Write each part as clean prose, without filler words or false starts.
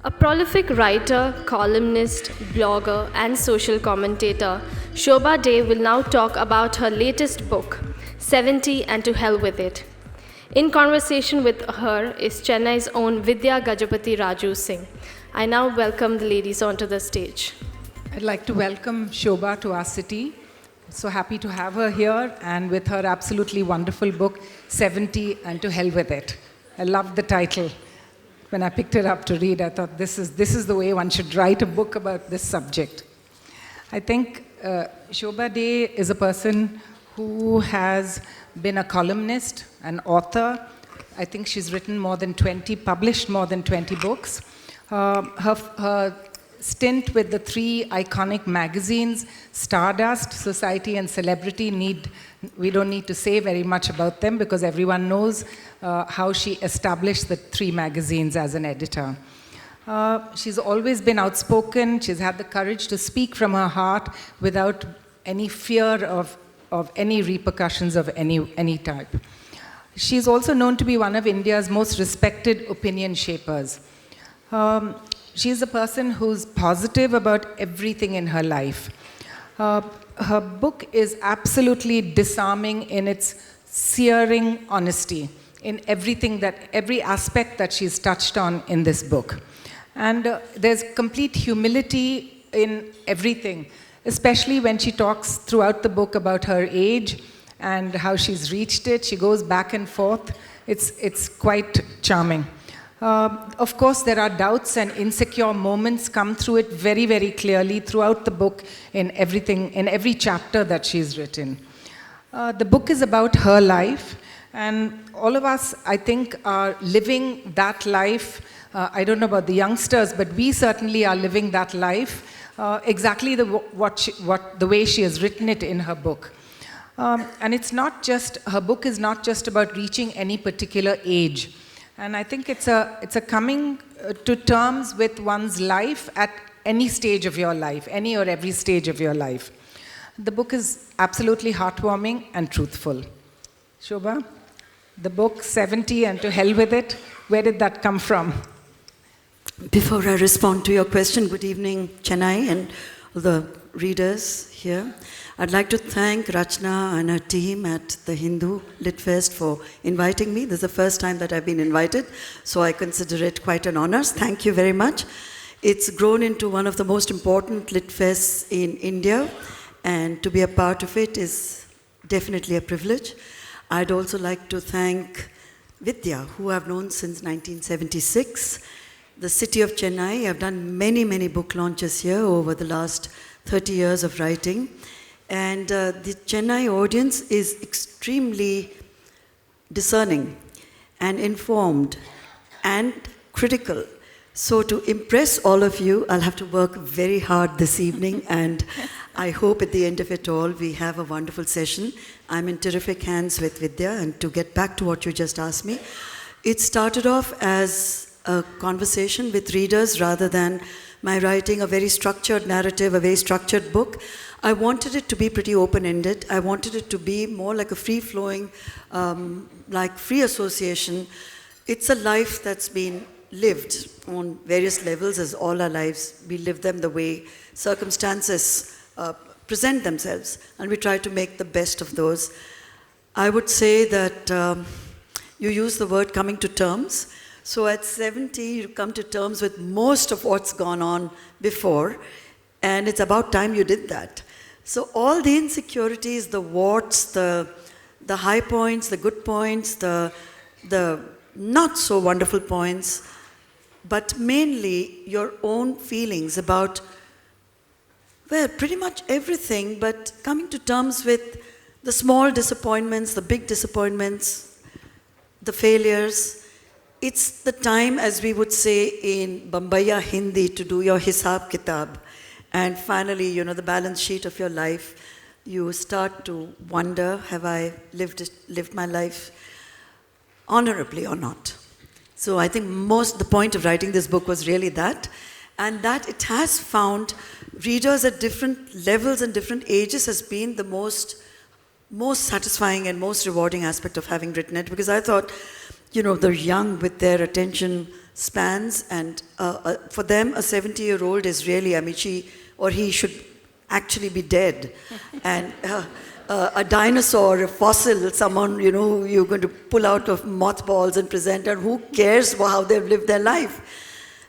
A prolific writer, columnist, blogger, and social commentator, Shobhaa Dey will now talk about her latest book, 70 and to Hell with It. In conversation with her is Chennai's own Vidya Raju Singh. I now welcome the ladies onto the stage. I'd like to welcome Shobhaa to our city. So happy to have her here and with her absolutely wonderful book, 70 and to Hell with It. I loved the title. When I picked it up to read, I thought this is the way one should write a book about this subject. I think Shobhaa Dey is a person who has been a columnist, an author. I think she's written published more than 20 books. Her stint with the three iconic magazines, Stardust, Society, and Celebrity, we don't need to say very much about them because everyone knows how she established the three magazines as an editor. She's always been outspoken. She's had the courage to speak from her heart without any fear of any repercussions of any type. She's also known to be one of India's most respected opinion shapers. She's a person who's positive about everything in her life. Her book is absolutely disarming in its searing honesty in every aspect that she's touched on in this book. And there's complete humility in everything, especially when she talks throughout the book about her age and how she's reached it. She goes back and forth. It's quite charming. Of course, there are doubts and insecure moments come through it very, very clearly throughout the book in every chapter that she's written. The book is about her life, and all of us, I think, are living that life. I don't know about the youngsters, but we certainly are living that life exactly the way she has written it in her book. And her book is not just about reaching any particular age. And I think it's a coming to terms with one's life at any stage of your life, any or every stage of your life. The book is absolutely heartwarming and truthful. Shobhaa, the book 70 and to Hell with It, where did that come from? Before I respond to your question, good evening, Chennai and all the readers here. I'd like to thank Rachna and her team at the Hindu Lit Fest for inviting me. This is the first time that I've been invited, so I consider it quite an honor. Thank you very much. It's grown into one of the most important Lit Fests in India, and to be a part of it is definitely a privilege. I'd also like to thank Vidya, who I've known since 1976. The city of Chennai. I've done many, many book launches here over the last 30 years of writing. And the Chennai audience is extremely discerning and informed and critical. So to impress all of you, I'll have to work very hard this evening, and I hope at the end of it all, we have a wonderful session. I'm in terrific hands with Vidya, and to get back to what you just asked me, it started off as a conversation with readers rather than my writing a very structured narrative, a very structured book. I wanted it to be pretty open-ended. I wanted it to be more like a free-flowing, like free association. It's a life that's been lived on various levels, as all our lives. We live them the way circumstances present themselves, and we try to make the best of those. I would say that you use the word coming to terms. So at 70, you come to terms with most of what's gone on before, and it's about time you did that. So all the insecurities, the warts, the high points, the good points, the not so wonderful points, but mainly your own feelings about, well, pretty much everything, but coming to terms with the small disappointments, the big disappointments, the failures. It's the time, as we would say in Bombaya Hindi, to do your hisab kitab. And finally, the balance sheet of your life, you start to wonder, have I lived my life honorably or not? So I think the point of writing this book was really that, and that it has found readers at different levels and different ages has been the most most satisfying and most rewarding aspect of having written it, because I thought, they're young with their attention spans, and for them, a 70-year-old is really, she or he should actually be dead. And a dinosaur, a fossil, someone, you're going to pull out of mothballs and present, and who cares how they've lived their life?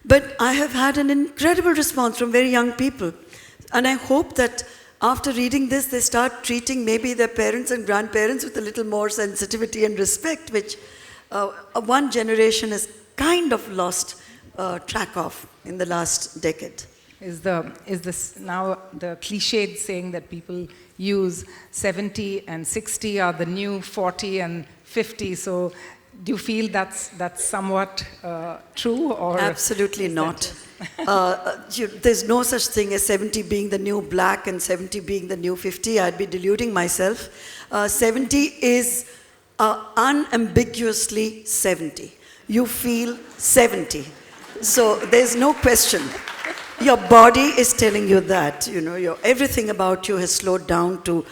But I have had an incredible response from very young people. And I hope that after reading this, they start treating maybe their parents and grandparents with a little more sensitivity and respect, which one generation has kind of lost track of in the last decade. Is this now the cliched saying that people use, 70 and 60 are the new 40 and 50? So do you feel that's somewhat true? Or absolutely not. There's no such thing as 70 being the new black and 70 being the new 50. I'd be deluding myself. 70 is unambiguously 70. You feel 70. So there's no question. Your body is telling you that, everything about you has slowed down to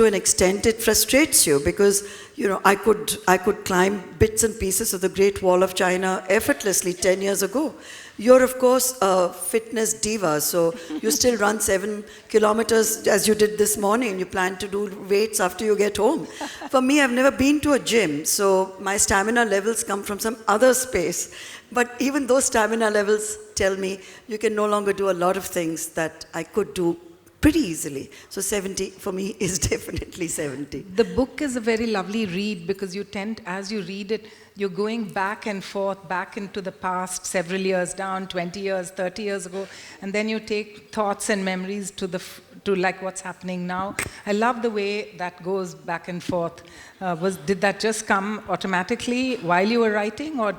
an extent it frustrates you, because, I could climb bits and pieces of the Great Wall of China effortlessly 10 years ago. You're, of course, a fitness diva, so you still run 7 kilometers as you did this morning. You plan to do weights after you get home. For me, I've never been to a gym, so my stamina levels come from some other space. But even those stamina levels tell me you can no longer do a lot of things that I could do pretty easily. So 70 for me is definitely 70. The book is a very lovely read, because you tend, as you read it, you're going back and forth, back into the past, several years down, 20 years, 30 years ago, and then you take thoughts and memories to like what's happening now. I love the way that goes back and forth. Did that just come automatically while you were writing, or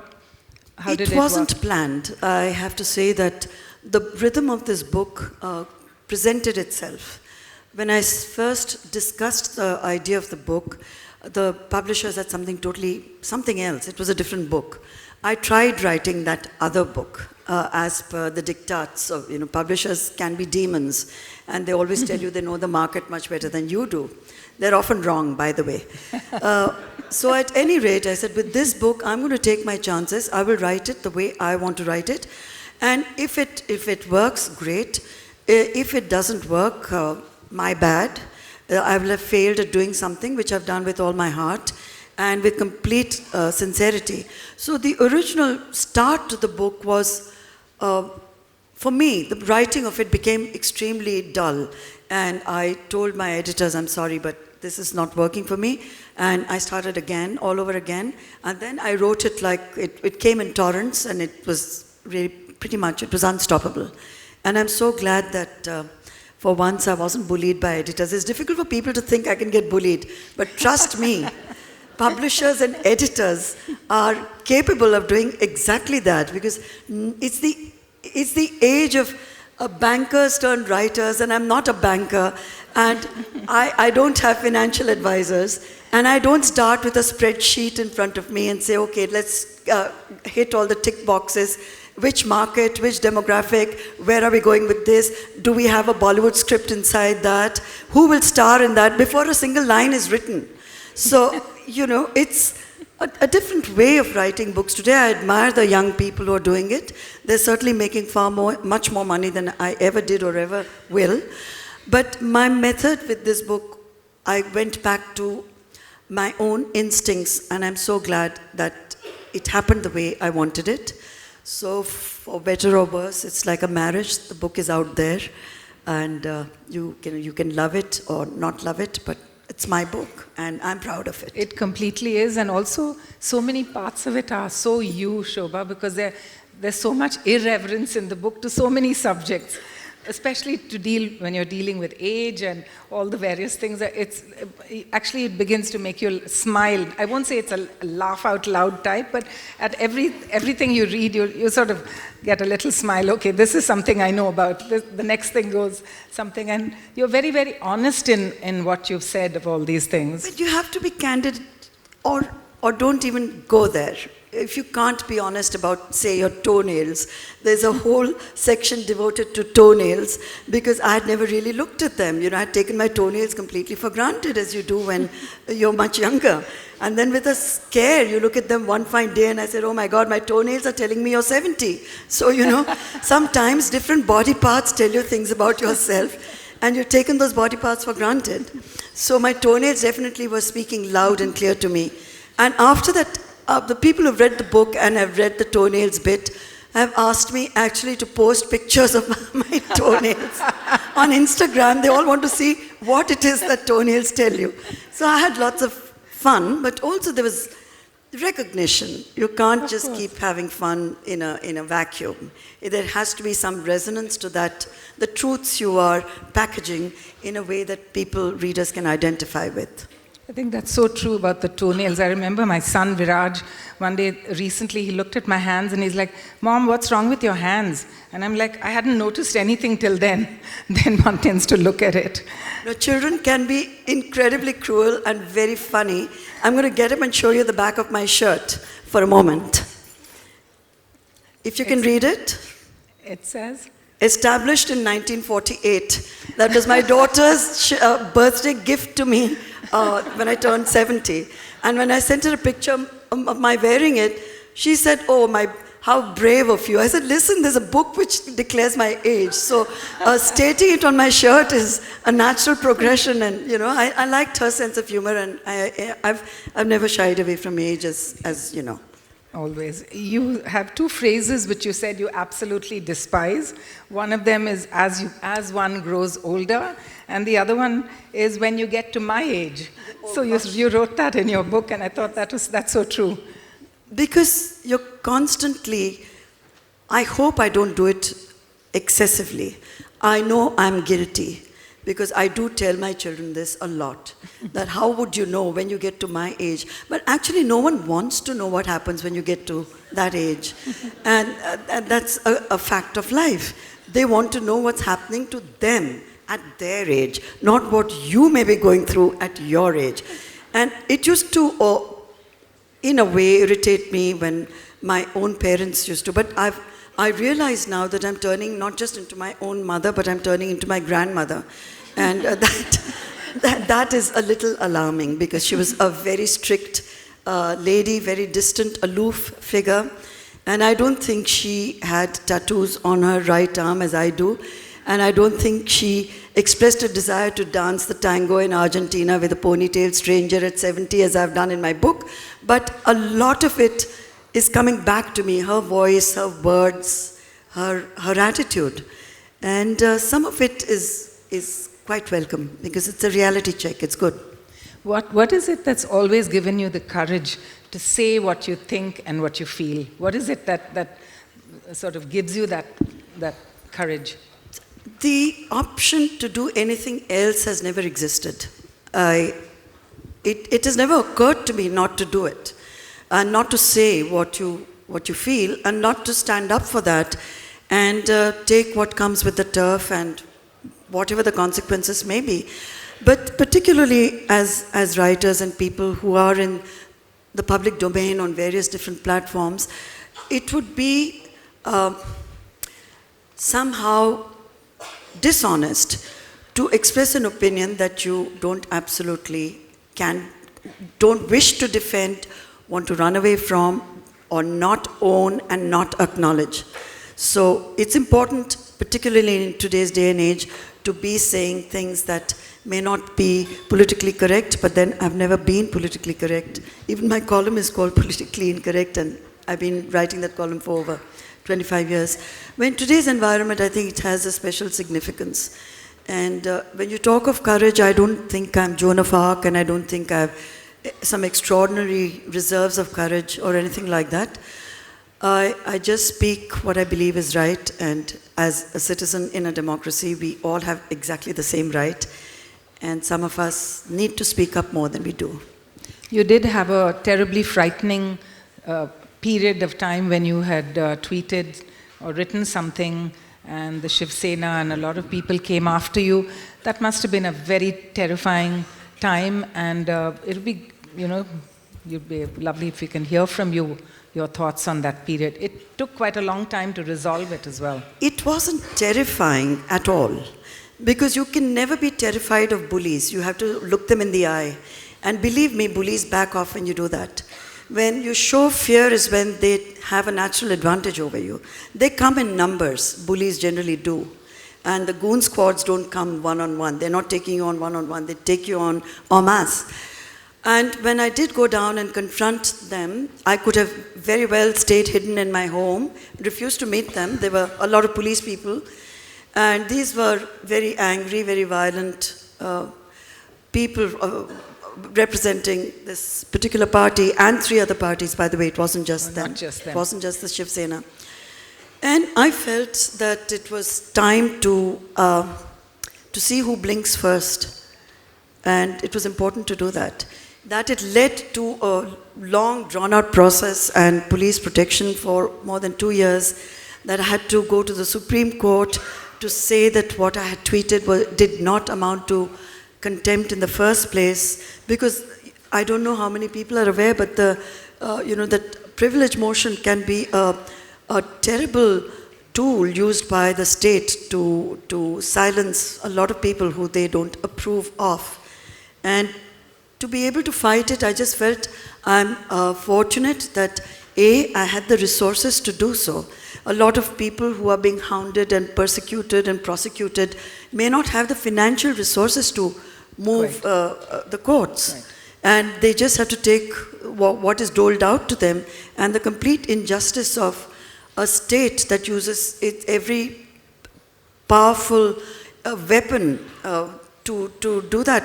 how did it work? It wasn't planned. I have to say that the rhythm of this book presented itself. When I first discussed the idea of the book, the publishers had something else. It was a different book. I tried writing that other book as per the diktats of, publishers can be demons, and they always tell you they know the market much better than you do. They're often wrong, by the way. So at any rate, I said, with this book, I'm going to take my chances. I will write it the way I want to write it. And if it works, great. If it doesn't work, my bad. I will have failed at doing something which I've done with all my heart and with complete sincerity. So the original start to the book was, for me, the writing of it became extremely dull. And I told my editors, I'm sorry, but this is not working for me. And I started again, all over again. And then I wrote it like, it came in torrents, and it was really pretty much, it was unstoppable. And I'm so glad that for once I wasn't bullied by editors. It's difficult for people to think I can get bullied, but trust me, publishers and editors are capable of doing exactly that, because it's the age of bankers turned writers, and I'm not a banker, and I don't have financial advisors, and I don't start with a spreadsheet in front of me and say, okay, let's hit all the tick boxes. Which market, which demographic, where are we going with this? Do we have a Bollywood script inside that? Who will star in that? Before a single line is written. So, it's a different way of writing books today. I admire the young people who are doing it. They're certainly making much more money than I ever did or ever will. But my method with this book, I went back to my own instincts, and I'm so glad that it happened the way I wanted it. So for better or worse, it's like a marriage. The book is out there, and you can love it or not love it, but it's my book, and I'm proud of it. It completely is, and also so many parts of it are so you, Shobhaa, because there's so much irreverence in the book to so many subjects, especially when you're dealing with age and all the various things. It begins to make you smile. I won't say it's a laugh out loud type, but at everything you read, you sort of get a little smile. Okay, this is something I know about. The next thing goes something, and you're very, very honest in what you've said of all these things. But you have to be candid, or don't even go there. if you can't be honest about, say, your toenails, there's a whole section devoted to toenails because I had never really looked at them. You know, I had taken my toenails completely for granted, as you do when you're much younger. And then with a scare, you look at them one fine day and I said, oh my God, my toenails are telling me you're 70. So, you know, sometimes different body parts tell you things about yourself and you've taken those body parts for granted. So my toenails definitely were speaking loud and clear to me. And after that, the people who've read the book and have read the toenails bit have asked me actually to post pictures of my toenails on Instagram. They all want to see what it is that toenails tell you. So I had lots of fun, but also there was recognition. You can't just keep having fun in a vacuum. There has to be some resonance to that, the truths you are packaging in a way that people, readers can identify with. I think that's so true about the toenails. I remember my son Viraj, one day recently, he looked at my hands and he's like, Mom, what's wrong with your hands? And I'm like, I hadn't noticed anything till then. Then one tends to look at it. Now, children can be incredibly cruel and very funny. I'm going to get up and show you the back of my shirt for a moment. If you can read it. It says? Established in 1948. That was my daughter's birthday gift to me when I turned 70. And when I sent her a picture of my wearing it, she said, oh, how brave of you. I said, listen, there's a book which declares my age. So stating it on my shirt is a natural progression. And, you know, I liked her sense of humor. And I've never shied away from age, as you know. Always. You have two phrases which you said you absolutely despise. One of them is as one grows older, and the other one is when you get to my age. So you wrote that in your book, and I thought that's so true. Because you're constantly, I hope I don't do it excessively. I know I'm guilty. Because I do tell my children this a lot, that how would you know when you get to my age? But actually no one wants to know what happens when you get to that age. And that's a fact of life. They want to know what's happening to them at their age, not what you may be going through at your age. And it used to, in a way, irritate me when my own parents used to, but I realize now that I'm turning not just into my own mother, but I'm turning into my grandmother. And that is a little alarming because she was a very strict lady, very distant, aloof figure. And I don't think she had tattoos on her right arm as I do. And I don't think she expressed a desire to dance the tango in Argentina with a ponytail stranger at 70 as I've done in my book. But a lot of it is coming back to me, her voice, her words, her attitude. And some of it is quite welcome because it's a reality check, it's good. What is it that's always given you the courage to say what you think and what you feel? What is it that sort of gives you that courage? The option to do anything else has never existed. It has never occurred to me not to do it. And not to say what you feel, and not to stand up for that, and take what comes with the turf and whatever the consequences may be. But particularly as writers and people who are in the public domain on various different platforms, it would be somehow dishonest to express an opinion that you don't wish to defend, want to run away from, or not own and not acknowledge. So it's important, particularly in today's day and age, to be saying things that may not be politically correct, but then I've never been politically correct. Even my column is called Politically Incorrect, and I've been writing that column for over 25 years. But in today's environment, I think it has a special significance. And when you talk of courage, I don't think I'm Joan of Arc, and I don't think I have some extraordinary reserves of courage or anything like that. I just speak what I believe is right, and as a citizen in a democracy, we all have exactly the same right, and some of us need to speak up more than we do. You did have a terribly frightening period of time when you had tweeted or written something, and the Shiv Sena and a lot of people came after you. That must have been a very terrifying time, and it'll be, It'd be lovely if we can hear from you your thoughts on that period. It took quite a long time to resolve it as well. It wasn't terrifying at all, because you can never be terrified of bullies. You have to look them in the eye. And believe me, bullies back off when you do that. When you show fear is when they have a natural advantage over you. They come in numbers, bullies generally do. And the goon squads don't come one-on-one. They're not taking you on one-on-one. They take you on en masse. And when I did go down and confront them, I could have very well stayed hidden in my home, refused to meet them. There were a lot of police people. And these were very angry, very violent people representing this particular party and 3 other parties, by the way. It wasn't just them. Not just them. It wasn't just the Shiv Sena. And I felt that it was time to see who blinks first. And it was important to do that. That it led to a long, drawn-out process and police protection for more than 2 years, that I had to go to the Supreme Court to say that what I had tweeted did not amount to contempt in the first place, because I don't know how many people are aware, but that privilege motion can be a terrible tool used by the state to silence a lot of people who they don't approve of. And to be able to fight it, I just felt I'm fortunate that I had the resources to do so. A lot of people who are being hounded and persecuted and prosecuted may not have the financial resources to move the courts. Right. And they just have to take what is doled out to them, and the complete injustice of a state that uses every powerful weapon to do that.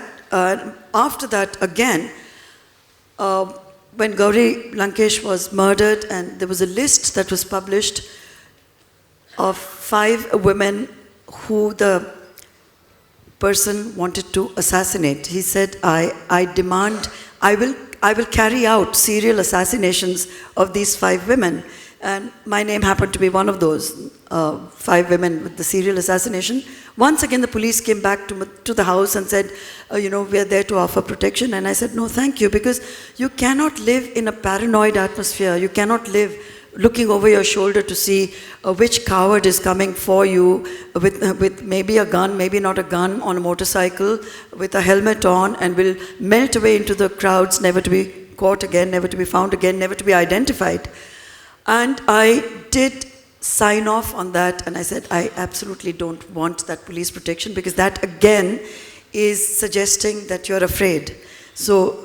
After that, again, when Gauri Lankesh was murdered, and there was a list that was published of 5 women who the person wanted to assassinate. He said, I demand, I will carry out serial assassinations of these 5 women. And my name happened to be one of those 5 women with the serial assassination. Once again, the police came back to the house and said, we are there to offer protection. And I said, no, thank you, because you cannot live in a paranoid atmosphere. You cannot live looking over your shoulder to see which coward is coming for you with maybe a gun, maybe not a gun, on a motorcycle, with a helmet on, and will melt away into the crowds, never to be caught again, never to be found again, never to be identified. And I did sign off on that, and I said, I absolutely don't want that police protection, because that again is suggesting that you're afraid. So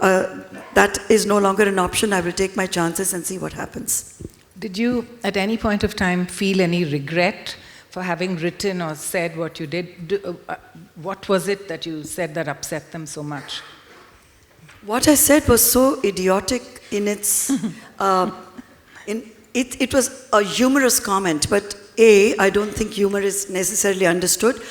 that is no longer an option. I will take my chances and see what happens. Did you, at any point of time, feel any regret for having written or said what you did? What was it that you said that upset them so much? What I said was so idiotic in its... It was a humorous comment, but I don't think humor is necessarily understood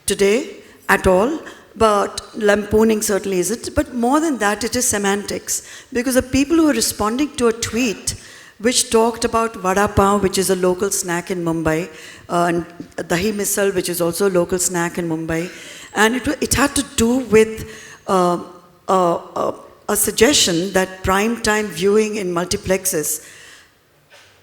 today at all, but lampooning certainly isn't. But more than that, it is semantics. Because the people who are responding to a tweet which talked about Vaada Paruppu, which is a local snack in Mumbai, and dahi misal, which is also a local snack in Mumbai, and it had to do with a suggestion that prime time viewing in multiplexes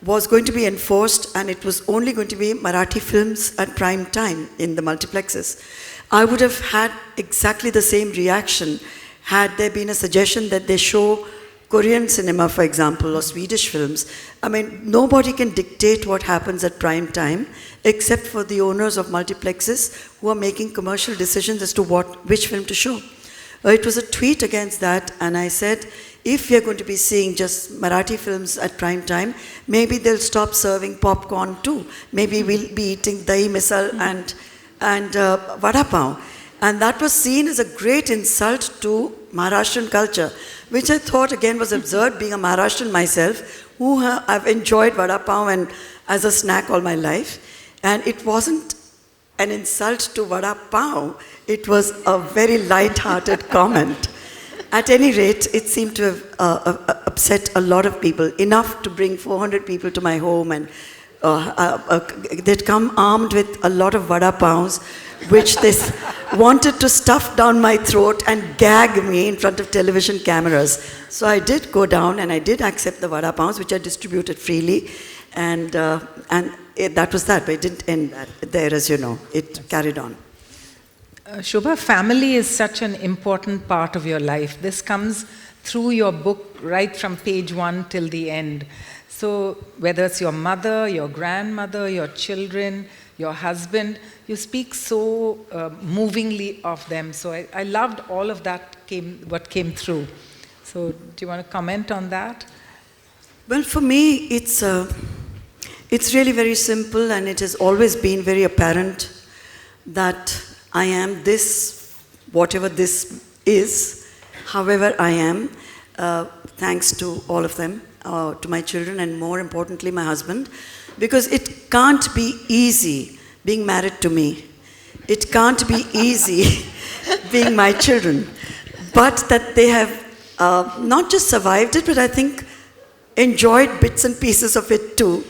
was going to be enforced, and it was only going to be Marathi films at prime time in the multiplexes. I would have had exactly the same reaction had there been a suggestion that they show Korean cinema, for example, or Swedish films. I mean, nobody can dictate what happens at prime time except for the owners of multiplexes who are making commercial decisions as to which film to show. It was a tweet against that, and I said, if we are going to be seeing just Marathi films at prime time, maybe they'll stop serving popcorn too. Maybe we'll be eating dahi misal and Vaada Paruppu. And that was seen as a great insult to Maharashtrian culture, which I thought again was absurd, being a Maharashtrian myself, who I've enjoyed Vaada Paruppu and as a snack all my life. And it wasn't an insult to Vaada Paruppu, it was a very light-hearted comment. At any rate, it seemed to have upset a lot of people, enough to bring 400 people to my home and they'd come armed with a lot of vada pavs, which they wanted to stuff down my throat and gag me in front of television cameras. So I did go down and I did accept the vada pavs, which I distributed freely. And that was that, but it didn't end there, as you know. It carried on. Shobhaa, family is such an important part of your life. This comes through your book right from page 1 till the end. So whether it's your mother, your grandmother, your children, your husband, you speak so movingly of them. So I loved all of that, what came through. So do you want to comment on that? Well, for me, it's really very simple, and it has always been very apparent that I am this, whatever this is, however I am, thanks to all of them, to my children, and more importantly, my husband, because it can't be easy being married to me. It can't be easy being my children, but that they have not just survived it, but I think enjoyed bits and pieces of it too.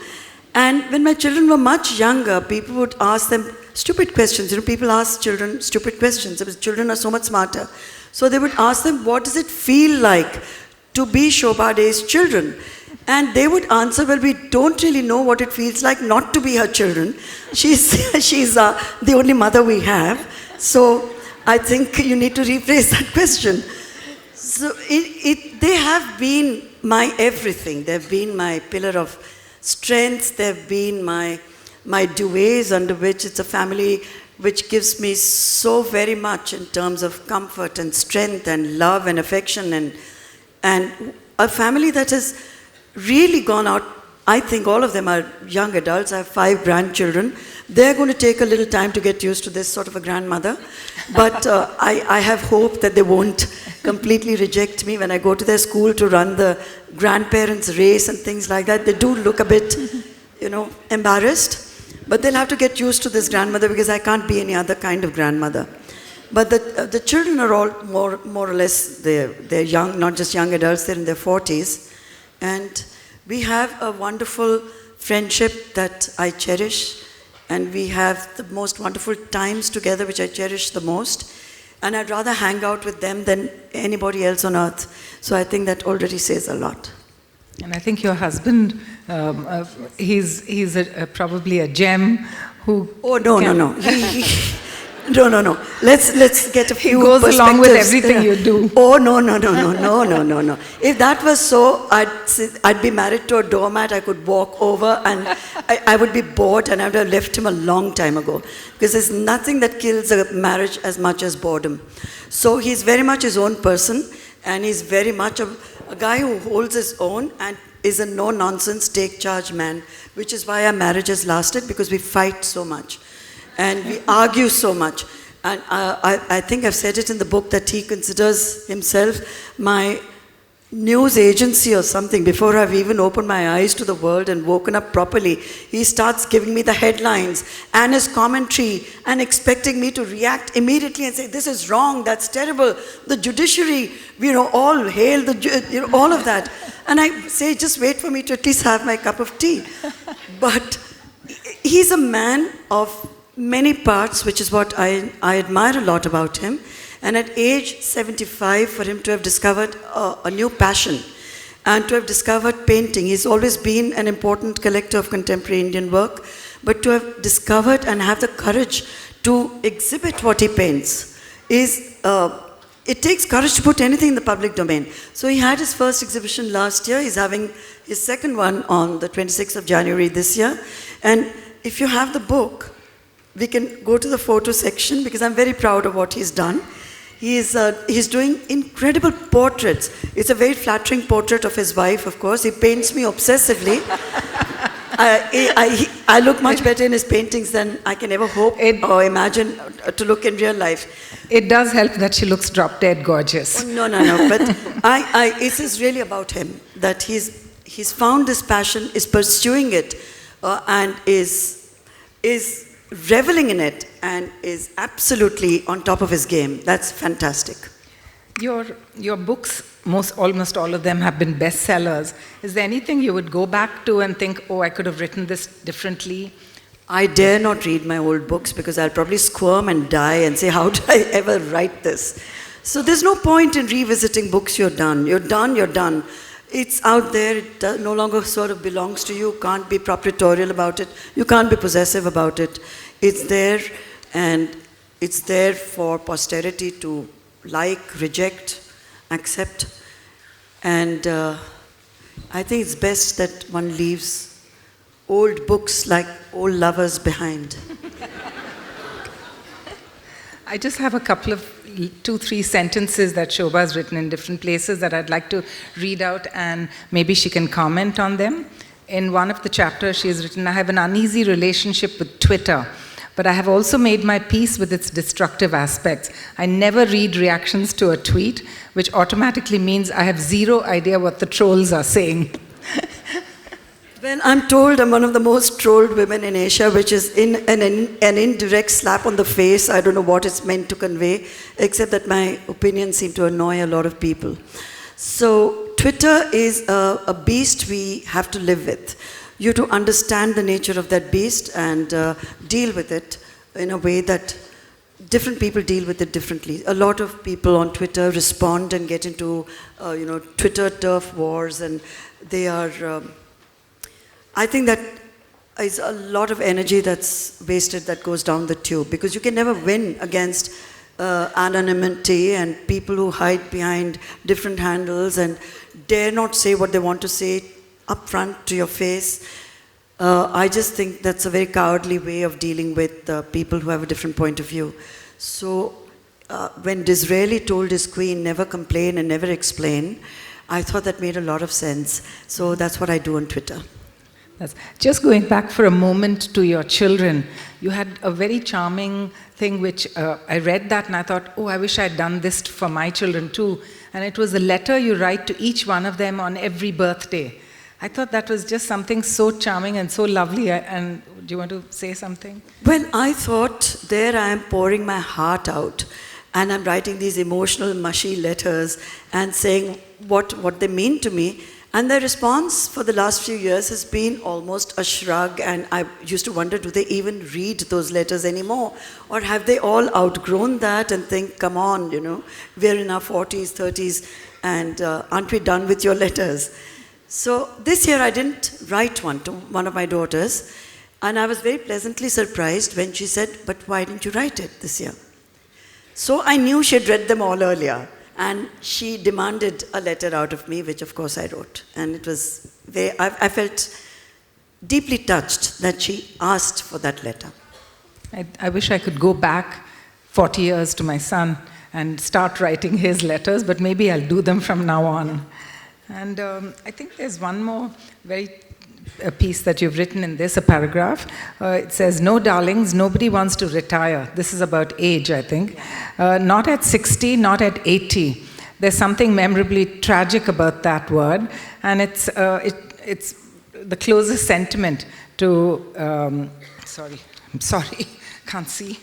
And when my children were much younger, people would ask them stupid questions. You know, people ask children stupid questions because children are so much smarter. So they would ask them, what does it feel like to be Shobhaa De's children? And they would answer, well, we don't really know what it feels like not to be her children. She's the only mother we have. So I think you need to rephrase that question. So they have been my everything. They've been my pillar of strength. They've been my duets under which it's a family which gives me so very much in terms of comfort and strength and love and affection, and a family that has really gone out. I think all of them are young adults. I have 5 grandchildren. They're going to take a little time to get used to this sort of a grandmother. But I have hope that they won't completely reject me when I go to their school to run the grandparents' race and things like that. They do look a bit, embarrassed. But they'll have to get used to this grandmother because I can't be any other kind of grandmother. But the children are all more or less, they're young, not just young adults, they're in their 40s. And we have a wonderful friendship that I cherish, and we have the most wonderful times together, which I cherish the most. And I'd rather hang out with them than anybody else on earth. So I think that already says a lot. And I think your husband, he's probably a gem who... Oh, no. No. Let's get a few He goes perspectives. along with everything you do. Oh, no. If that was so, I'd be married to a doormat. I could walk over and I would be bored, and I would have left him a long time ago. Because there's nothing that kills a marriage as much as boredom. So he's very much his own person, and he's very much a guy who holds his own and is a no-nonsense, take-charge man, which is why our marriage has lasted, because we fight so much. And we argue so much. And I think I've said it in the book that he considers himself my news agency or something. Before I've even opened my eyes to the world and woken up properly, he starts giving me the headlines and his commentary and expecting me to react immediately and say, this is wrong, that's terrible, the judiciary, all hail, all of that. And I say, just wait for me to at least have my cup of tea. But he's a man of many parts, which is what I admire a lot about him. And at age 75, for him to have discovered a new passion and to have discovered painting, he's always been an important collector of contemporary Indian work, but to have discovered and have the courage to exhibit what he paints it takes courage to put anything in the public domain. So he had his first exhibition last year. He's having his second one on the 26th of January this year. And if you have the book, we can go to the photo section because I'm very proud of what he's done. He's doing incredible portraits. It's a very flattering portrait of his wife, of course. He paints me obsessively. I look much better in his paintings than I can ever hope or imagine to look in real life. It does help that she looks drop-dead gorgeous. Oh, no. But it is really about him, that he's found this passion, is pursuing it, and is reveling in it, and is absolutely on top of his game. That's fantastic. Your books, almost all of them have been bestsellers. Is there anything you would go back to and think, oh, I could have written this differently? I dare not read my old books because I'll probably squirm and die and say, how did I ever write this? So there's no point in revisiting books you're done. You're done, you're done. It's out there, no longer sort of belongs to you. Can't be proprietorial about it. You can't be possessive about it. It's there, and it's there for posterity to like, reject, accept. And I think it's best that one leaves old books like old lovers behind. I just have a couple of 2-3 sentences that Shobhaa has written in different places that I'd like to read out, and maybe she can comment on them. In one of the chapters she has written, I have an uneasy relationship with Twitter, but I have also made my peace with its destructive aspects. I never read reactions to a tweet, which automatically means I have zero idea what the trolls are saying. Well, I'm told I'm one of the most trolled women in Asia, which is an indirect slap on the face. I don't know what it's meant to convey, except that my opinions seem to annoy a lot of people. So Twitter is a beast we have to live with. You have to understand the nature of that beast and deal with it in a way that different people deal with it differently. A lot of people on Twitter respond and get into Twitter turf wars, and they are... I think that is a lot of energy that's wasted that goes down the tube, because you can never win against anonymity and people who hide behind different handles and dare not say what they want to say up front to your face. I just think that's a very cowardly way of dealing with people who have a different point of view. So when Disraeli told his queen, never complain and never explain, I thought that made a lot of sense. So that's what I do on Twitter. Just going back for a moment to your children, you had a very charming thing which I read that and I thought, oh, I wish I'd done this for my children too. And it was a letter you write to each one of them on every birthday. I thought that was just something so charming and so lovely. And do you want to say something? Well, I thought there I am pouring my heart out and I'm writing these emotional, mushy letters and saying what they mean to me. And the response for the last few years has been almost a shrug, and I used to wonder, do they even read those letters anymore? Or have they all outgrown that and think, come on, we're in our 40s, 30s, and aren't we done with your letters? So this year I didn't write one to one of my daughters, and I was very pleasantly surprised when she said, but why didn't you write it this year? So I knew she had read them all earlier. And she demanded a letter out of me, which of course I wrote. And it was I felt deeply touched that she asked for that letter. I wish I could go back 40 years to my son and start writing his letters, but maybe I'll do them from now on. And I think there's one more a piece that you've written in this, a paragraph. It says, no, darlings, nobody wants to retire. This is about age, I think. Not at 60, not at 80. There's something memorably tragic about that word. And it's the closest sentiment to, I'm sorry, can't see.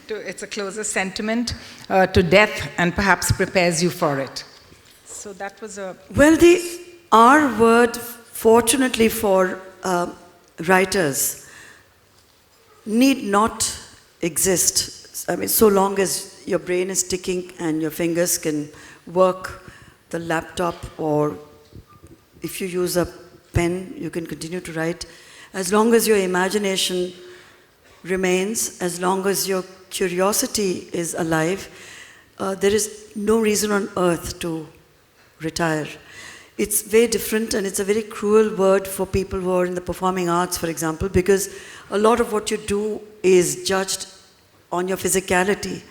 It's a closest sentiment to death and perhaps prepares you for it. So that was a... Well, the R word, fortunately for writers, need not exist. I mean, so long as your brain is ticking and your fingers can work the laptop, or if you use a pen, you can continue to write. As long as your imagination remains, as long as your curiosity is alive, there is no reason on earth to retire. It's very different, and it's a very cruel word for people who are in the performing arts, for example, because a lot of what you do is judged on your physicality.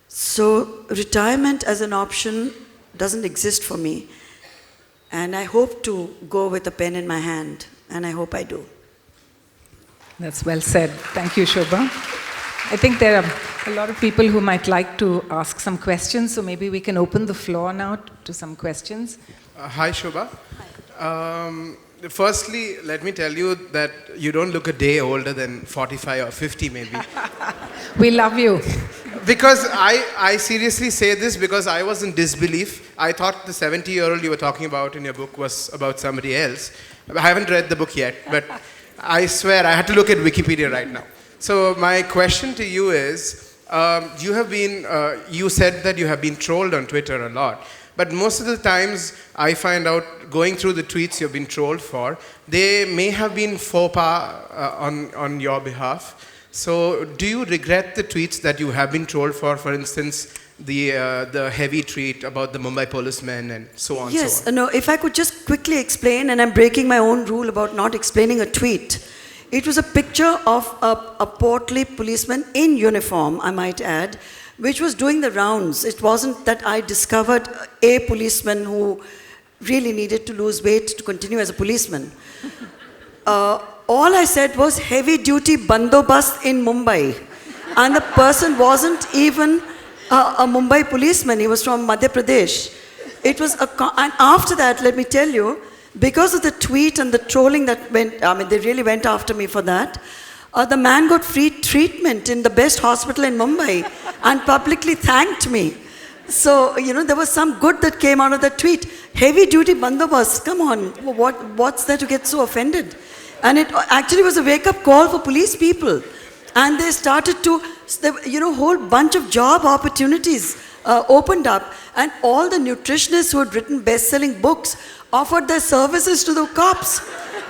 So retirement as an option doesn't exist for me. And I hope to go with a pen in my hand, and I hope I do. That's well said. Thank you, Shobhaa. I think there are a lot of people who might like to ask some questions, so maybe we can open the floor now to some questions. Hi, Shobhaa. Hi. Firstly, let me tell you that you don't look a day older than 45 or 50 maybe. We love you. Because I seriously say this because I was in disbelief. I thought the 70-year-old you were talking about in your book was about somebody else. I haven't read the book yet, but I swear I had to look at Wikipedia right now. So my question to you is, you said that you have been trolled on Twitter a lot. But most of the times I find out going through the tweets you've been trolled for, they may have been faux pas on your behalf. So do you regret the tweets that you have been trolled for instance, the heavy tweet about the Mumbai policemen and so on? Yes, so on? no, if I could just quickly explain, and I'm breaking my own rule about not explaining a tweet. It was a picture of a portly policeman in uniform, I might add, which was doing the rounds. It wasn't that I discovered a policeman who really needed to lose weight to continue as a policeman. All I said was heavy duty bandobast in Mumbai. And the person wasn't even a Mumbai policeman, he was from Madhya Pradesh. It was and after that, let me tell you, because of the tweet and the trolling that went, I mean, they really went after me for that. The man got free treatment in the best hospital in Mumbai and publicly thanked me. So, there was some good that came out of that tweet. Heavy duty bandobast, come on, what's there to get so offended? And it actually was a wake-up call for police people. And they started to, whole bunch of job opportunities opened up. And all the nutritionists who had written best-selling books offered their services to the cops.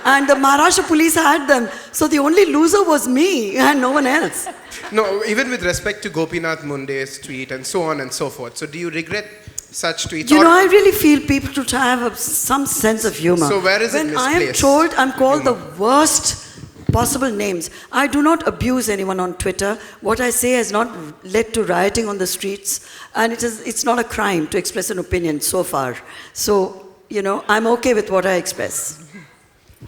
And the Maharashtra police had them. So the only loser was me and no one else. No, even with respect to Gopinath Munde's tweet and so on and so forth. So do you regret such tweets? I really feel people to have some sense of humor. So where is it misplaced? misplaced? When I am trolled, I'm called the worst possible names. I do not abuse anyone on Twitter. What I say has not led to rioting on the streets. And it's not a crime to express an opinion so far. So, I'm okay with what I express.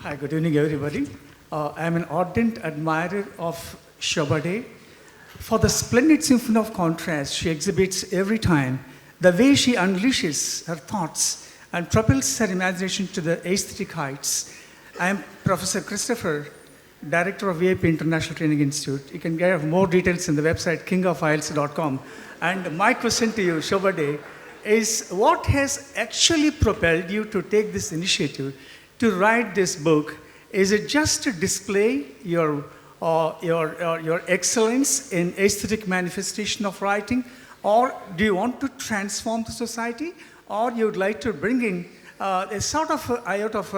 Hi, good evening, everybody. I'm an ardent admirer of Shobhaa. For the splendid symphony of contrast she exhibits every time, the way she unleashes her thoughts and propels her imagination to the aesthetic heights. I am Professor Christopher, Director of VIP International Training Institute. You can get more details in the website kingofiles.com. And my question to you, Shobhaa, is what has actually propelled you to take this initiative to write this book? Is it just to display your excellence in aesthetic manifestation of writing, or do you want to transform the society, or you would like to bring in a sort of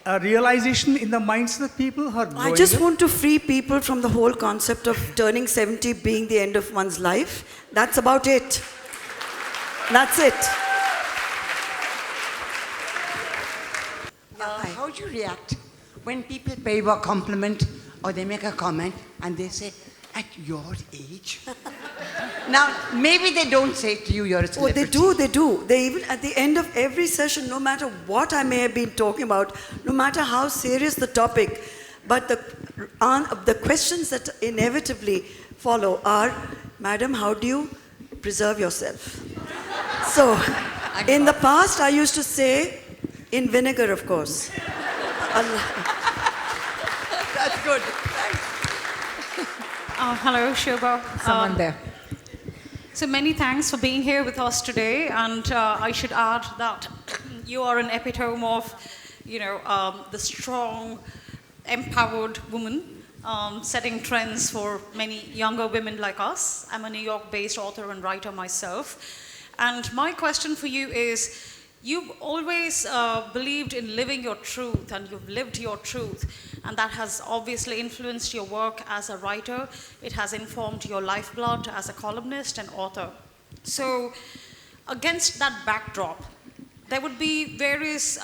a realization in the minds of the people who are growing I just up? want to free people from the whole concept of turning 70 being the end of one's life. That's about it. That's it. How do you react when people pay you a compliment or they make a comment and they say, at your age? Now, maybe they don't say to you, you're a celebrity. They do. They even, at the end of every session, no matter what I may have been talking about, no matter how serious the topic, but the questions that inevitably follow are, Madam, how do you preserve yourself? So, in the past, I used to say, in vinegar, of course. That's good. Hello, Shobhaa. Someone there. So many thanks for being here with us today, and I should add that you are an epitome of, the strong, empowered woman, setting trends for many younger women like us. I'm a New York-based author and writer myself, and my question for you is, you've always believed in living your truth, and you've lived your truth, and that has obviously influenced your work as a writer. It has informed your lifeblood as a columnist and author. So, against that backdrop, there would be various,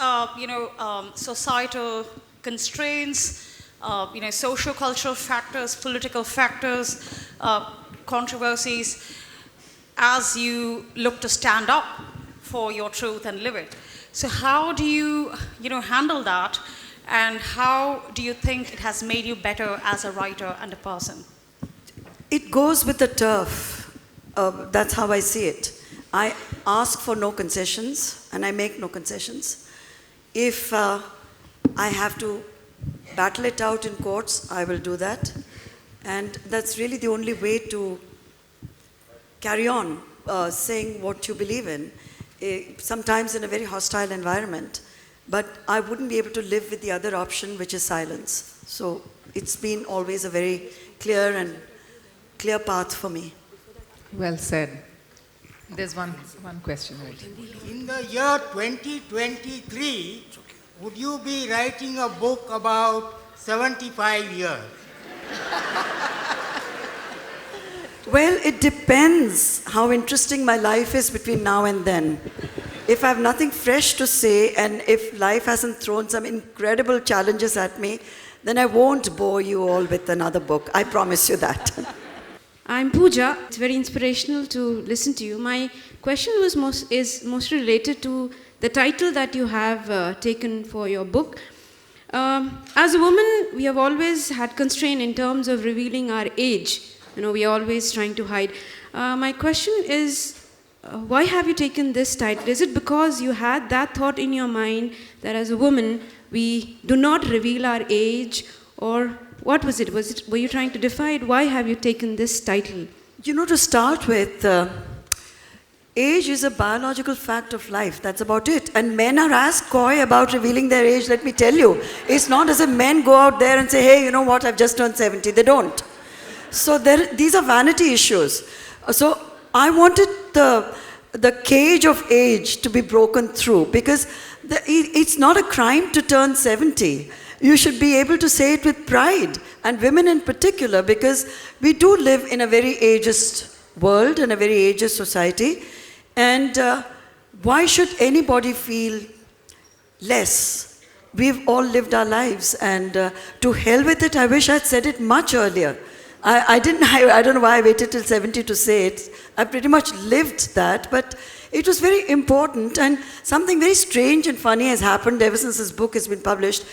societal constraints, socio-cultural factors, political factors, controversies, as you look to stand up for your truth and live it. So how do you, handle that, and how do you think it has made you better as a writer and a person? It goes with the turf. That's how I see it. I ask for no concessions, and I make no concessions. If I have to battle it out in courts, I will do that. And that's really the only way to carry on saying what you believe in, sometimes in a very hostile environment. But I wouldn't be able to live with the other option, which is silence. So it's been always a very clear path for me. Well said. There's one question. Right. In the year 2023, would you be writing a book about 75 years? Well, it depends how interesting my life is between now and then. If I have nothing fresh to say, and if life hasn't thrown some incredible challenges at me, then I won't bore you all with another book. I promise you that. I'm Pooja. It's very inspirational to listen to you. My question is mostly related to the title that you have taken for your book. As a woman, we have always had constraint in terms of revealing our age. We are always trying to hide. My question is, why have you taken this title? Is it because you had that thought in your mind that as a woman, we do not reveal our age, or what was it? Were you trying to defy it? Why have you taken this title? To start with, age is a biological fact of life. That's about it. And men are as coy about revealing their age, let me tell you. It's not as if men go out there and say, hey, you know what, I've just turned 70. They don't. So these are vanity issues. So I wanted the cage of age to be broken through, because it's not a crime to turn 70. You should be able to say it with pride, and women in particular, because we do live in a very ageist world and a very ageist society. And why should anybody feel less? We've all lived our lives, and to hell with it. I wish I'd said it much earlier. I don't know why I waited till 70 to say it. I pretty much lived that, but it was very important, and something very strange and funny has happened ever since this book has been published.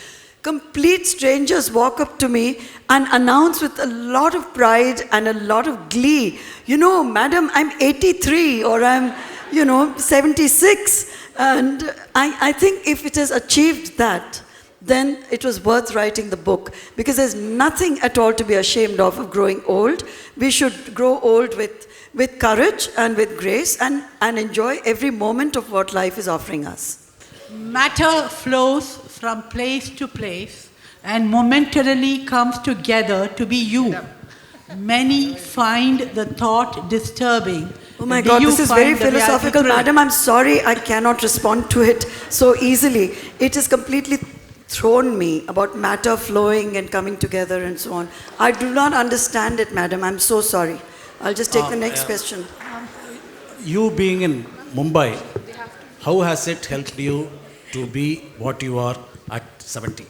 Complete strangers walk up to me and announce with a lot of pride and a lot of glee, madam, I'm 83, or I'm, 76. And I think if it has achieved that, then it was worth writing the book, because there's nothing at all to be ashamed of growing old. We should grow old with courage and with grace, and enjoy every moment of what life is offering us. Matter flows from place to place and momentarily comes together to be you. Many find the thought disturbing. Oh my God, this is very philosophical. Madam, I'm sorry I cannot respond to it so easily. It has completely thrown me about matter flowing and coming together and so on. I do not understand it, madam. I'm so sorry. I'll just take the next question. You being in Mumbai, how has it helped you to be what you are at 70?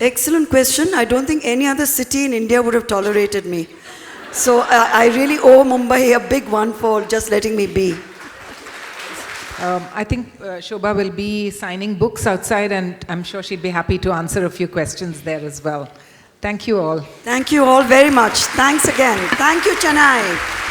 Excellent question. I don't think any other city in India would have tolerated me. So I really owe Mumbai a big one for just letting me be. I think Shobhaa will be signing books outside, and I'm sure she'd be happy to answer a few questions there as well. Thank you all. Thank you all very much. Thanks again. Thank you, Chennai.